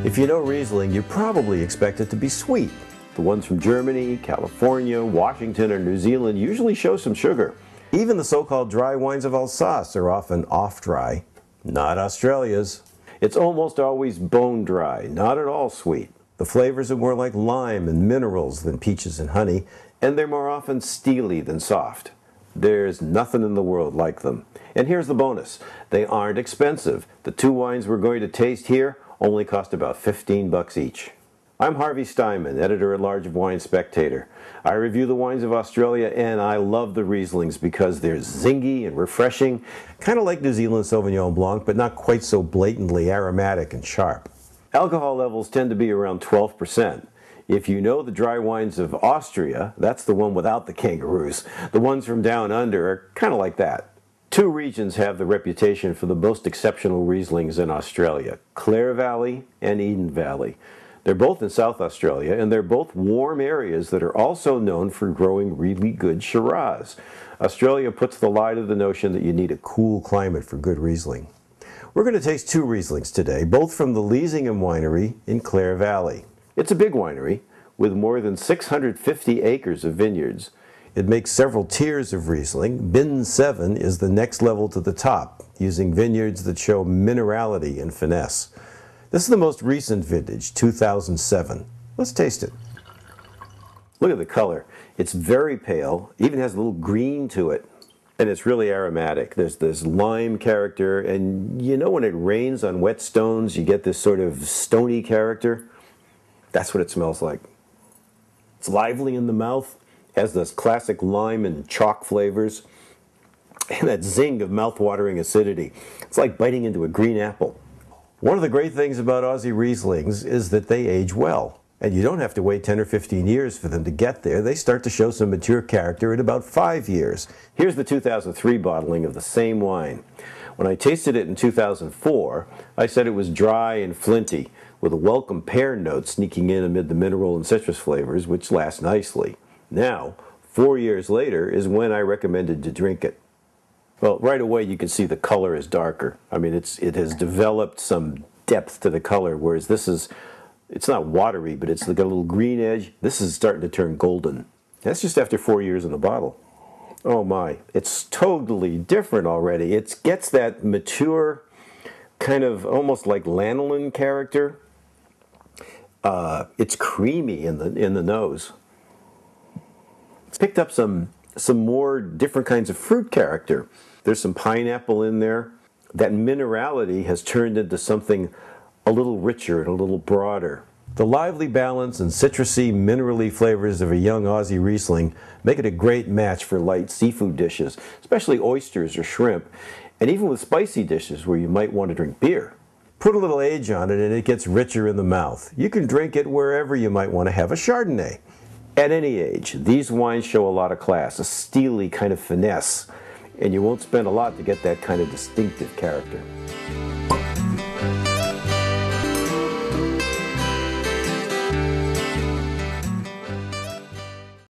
If you know Riesling, you probably expect it to be sweet. The ones from Germany, California, Washington, or New Zealand usually show some sugar. Even the so-called dry wines of Alsace are often off-dry. Not Australia's. It's almost always bone dry, not at all sweet. The flavors are more like lime and minerals than peaches and honey, and they're more often steely than soft. There's nothing in the world like them. And here's the bonus. They aren't expensive. The two wines we're going to taste here only cost about 15 bucks each. I'm Harvey Steiman, editor-at-large of Wine Spectator. I review the wines of Australia, and I love the Rieslings because they're zingy and refreshing, kind of like New Zealand Sauvignon Blanc, but not quite so blatantly aromatic and sharp. Alcohol levels tend to be around 12%. If you know the dry wines of Austria, that's the one without the kangaroos. The ones from down under are kind of like that. Two regions have the reputation for the most exceptional Rieslings in Australia, Clare Valley and Eden Valley. They're both in South Australia, and they're both warm areas that are also known for growing really good Shiraz. Australia puts the lie to the notion that you need a cool climate for good Riesling. We're going to taste two Rieslings today, both from the Leasingham winery in Clare Valley. It's a big winery with more than 650 acres of vineyards. It makes several tiers of Riesling. Bin 7 is the next level to the top, using vineyards that show minerality and finesse. This is the most recent vintage, 2007. Let's taste it. Look at the color. It's very pale, even has a little green to it. And it's really aromatic. There's this lime character, and you know when it rains on wet stones, you get this sort of stony character? That's what it smells like. It's lively in the mouth, has this classic lime and chalk flavors, and that zing of mouth-watering acidity. It's like biting into a green apple. One of the great things about Aussie Rieslings is that they age well. And you don't have to wait 10 or 15 years for them to get there. They start to show some mature character at about 5 years. Here's the 2003 bottling of the same wine. When I tasted it in 2004, I said it was dry and flinty, with a welcome pear note sneaking in amid the mineral and citrus flavors, which last nicely. Now, 4 years later, is when I recommended to drink it. Well, right away you can see the color is darker. I mean, it has developed some depth to the color, whereas this is, it's not watery, but it's got a little green edge. This is starting to turn golden. That's just after 4 years in the bottle. Oh my, it's totally different already. It gets that mature, kind of almost like lanolin character. It's creamy in the nose. It's picked up some more different kinds of fruit character. There's some pineapple in there. That minerality has turned into something a little richer and a little broader. The lively balance and citrusy, minerally flavors of a young Aussie Riesling make it a great match for light seafood dishes, especially oysters or shrimp, and even with spicy dishes where you might want to drink beer. Put a little age on it and it gets richer in the mouth. You can drink it wherever you might want to have a Chardonnay. At any age, these wines show a lot of class, a steely kind of finesse, and you won't spend a lot to get that kind of distinctive character.